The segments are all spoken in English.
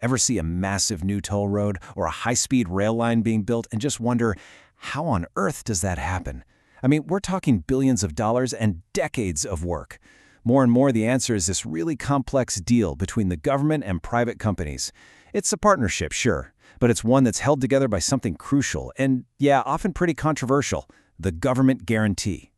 Ever see a massive new toll road or a high-speed rail line being built and just wonder, how on earth does that happen? I mean, we're talking billions of dollars and decades of work. More and more, the answer is this really complex deal between the government and private companies. It's a partnership, sure, but it's one that's held together by something crucial and, yeah, often pretty controversial: the government guarantee.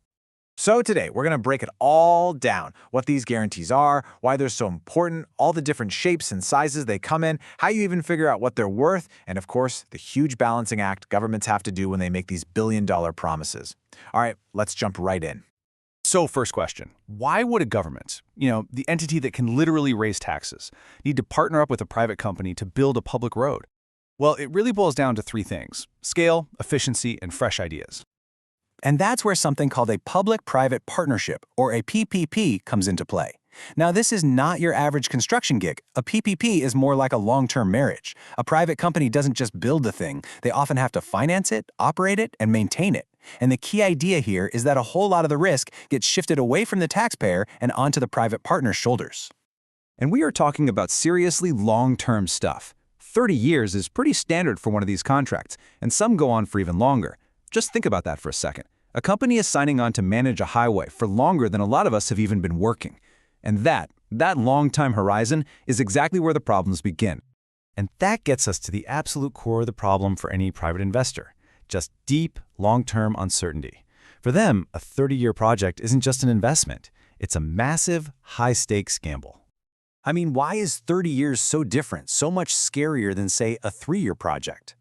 So today, we're going to break it all down: what these guarantees are, why they're so important, all the different shapes and sizes they come in, how you even figure out what they're worth, and of course, the huge balancing act governments have to do when they make these billion-dollar promises. All right, let's jump right in. So first question, why would a government, the entity that can literally raise taxes, need to partner up with a private company to build a public road? Well, it really boils down to three things: scale, efficiency, and fresh ideas. And that's where something called a public-private partnership, or a PPP, comes into play. Now, this is not your average construction gig. A PPP is more like a long-term marriage. A private company doesn't just build the thing. They often have to finance it, operate it, and maintain it. And the key idea here is that a whole lot of the risk gets shifted away from the taxpayer and onto the private partner's shoulders. And we are talking about seriously long-term stuff. 30 years is pretty standard for one of these contracts, and some go on for even longer. Just think about that for a second. A company is signing on to manage a highway for longer than a lot of us have even been working. And that long time horizon is exactly where the problems begin. And that gets us to the absolute core of the problem for any private investor: just deep, long-term uncertainty. For them, a 30-year project isn't just an investment. It's a massive, high-stakes gamble. I mean, why is 30 years so different, so much scarier than, say, a 3-year project?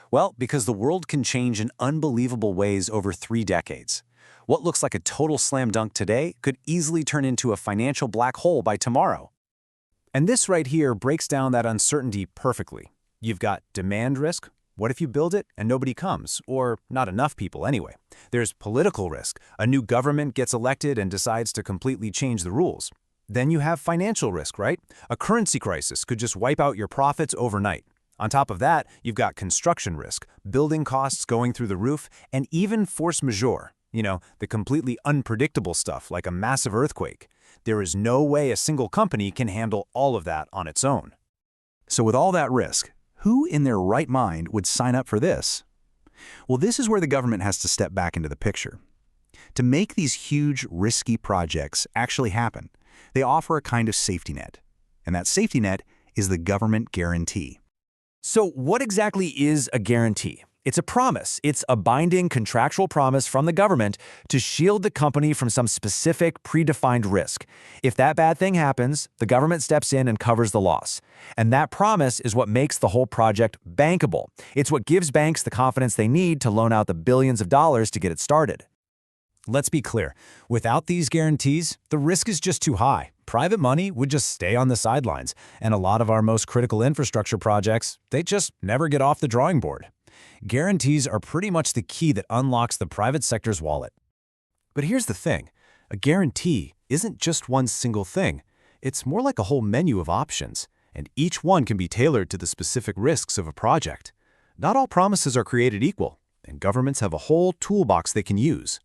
Well, because the world can change in unbelievable ways over 3 decades. What looks like a total slam dunk today could easily turn into a financial black hole by tomorrow. And this right here breaks down that uncertainty perfectly. You've got demand risk. What if you build it and nobody comes, or not enough people anyway? There's political risk. A new government gets elected and decides to completely change the rules. Then you have financial risk, right? A currency crisis could just wipe out your profits overnight. On top of that, you've got construction risk, building costs going through the roof, and even force majeure, the completely unpredictable stuff like a massive earthquake. There is no way a single company can handle all of that on its own. So with all that risk, who in their right mind would sign up for this? Well, this is where the government has to step back into the picture. To make these huge, risky projects actually happen, they offer a kind of safety net. And that safety net is the government guarantee. So what exactly is a guarantee? It's a promise. It's a binding contractual promise from the government to shield the company from some specific predefined risk. If that bad thing happens, the government steps in and covers the loss. And that promise is what makes the whole project bankable. It's what gives banks the confidence they need to loan out the billions of dollars to get it started. Let's be clear, without these guarantees, the risk is just too high. Private money would just stay on the sidelines, and a lot of our most critical infrastructure projects, they just never get off the drawing board. Guarantees are pretty much the key that unlocks the private sector's wallet. But here's the thing, a guarantee isn't just one single thing. It's more like a whole menu of options, and each one can be tailored to the specific risks of a project. Not all promises are created equal, and governments have a whole toolbox they can use.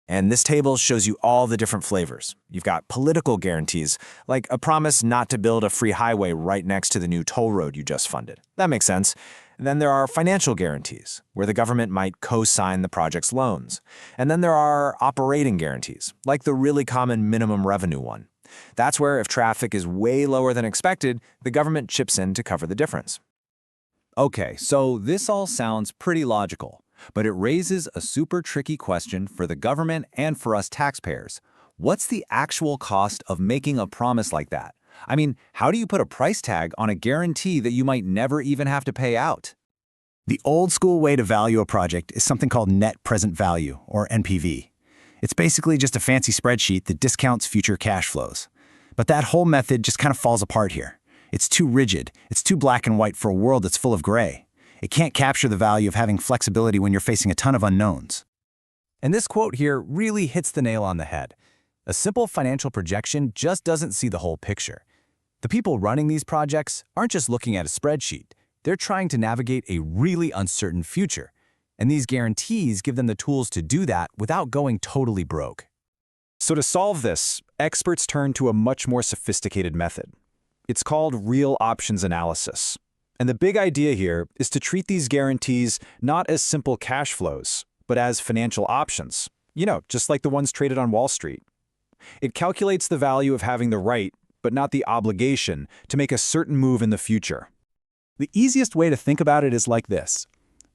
And this table shows you all the different flavors. You've got political guarantees, like a promise not to build a free highway right next to the new toll road you just funded. That makes sense. Then there are financial guarantees, where the government might co-sign the project's loans. And then there are operating guarantees, like the really common minimum revenue one. That's where if traffic is way lower than expected, the government chips in to cover the difference. Okay, so this all sounds pretty logical. But it raises a super tricky question for the government and for us taxpayers. What's the actual cost of making a promise like that? I mean, how do you put a price tag on a guarantee that you might never even have to pay out? The old school way to value a project is something called net present value, or NPV. It's basically just a fancy spreadsheet that discounts future cash flows. But that whole method just kind of falls apart here. It's too rigid. It's too black and white for a world that's full of gray. It can't capture the value of having flexibility when you're facing a ton of unknowns. And this quote here really hits the nail on the head. A simple financial projection just doesn't see the whole picture. The people running these projects aren't just looking at a spreadsheet. They're trying to navigate a really uncertain future. And these guarantees give them the tools to do that without going totally broke. So to solve this, experts turn to a much more sophisticated method. It's called real options analysis. And the big idea here is to treat these guarantees not as simple cash flows, but as financial options. Just like the ones traded on Wall Street. It calculates the value of having the right, but not the obligation, to make a certain move in the future. The easiest way to think about it is like this.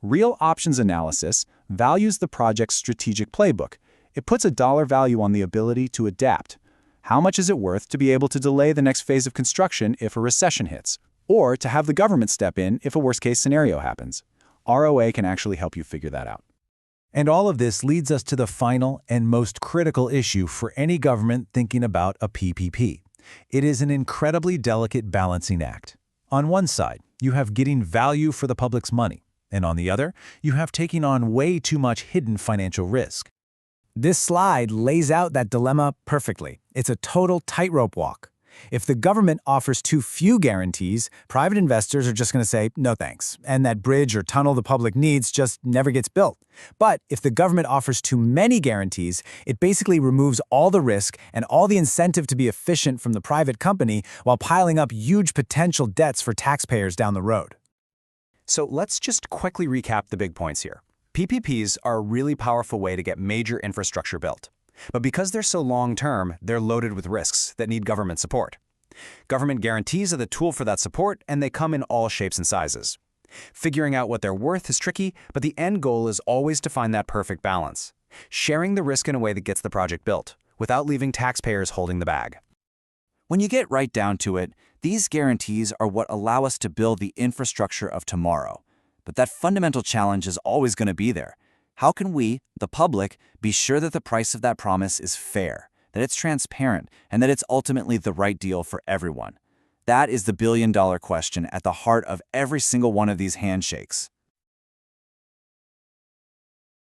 Real options analysis values the project's strategic playbook. It puts a dollar value on the ability to adapt. How much is it worth to be able to delay the next phase of construction if a recession hits, or to have the government step in if a worst-case scenario happens? ROA can actually help you figure that out. And all of this leads us to the final and most critical issue for any government thinking about a PPP. It is an incredibly delicate balancing act. On one side, you have getting value for the public's money, and on the other, you have taking on way too much hidden financial risk. This slide lays out that dilemma perfectly. It's a total tightrope walk. If the government offers too few guarantees, private investors are just going to say, no thanks, and that bridge or tunnel the public needs just never gets built. But if the government offers too many guarantees, it basically removes all the risk and all the incentive to be efficient from the private company while piling up huge potential debts for taxpayers down the road. So let's just quickly recap the big points here. PPPs are a really powerful way to get major infrastructure built. But because they're so long-term, they're loaded with risks that need government support. Government guarantees are the tool for that support, and they come in all shapes and sizes. Figuring out what they're worth is tricky, but the end goal is always to find that perfect balance. Sharing the risk in a way that gets the project built, without leaving taxpayers holding the bag. When you get right down to it, these guarantees are what allow us to build the infrastructure of tomorrow. But that fundamental challenge is always going to be there. How can we, the public, be sure that the price of that promise is fair, that it's transparent, and that it's ultimately the right deal for everyone? That is the billion-dollar question at the heart of every single one of these handshakes.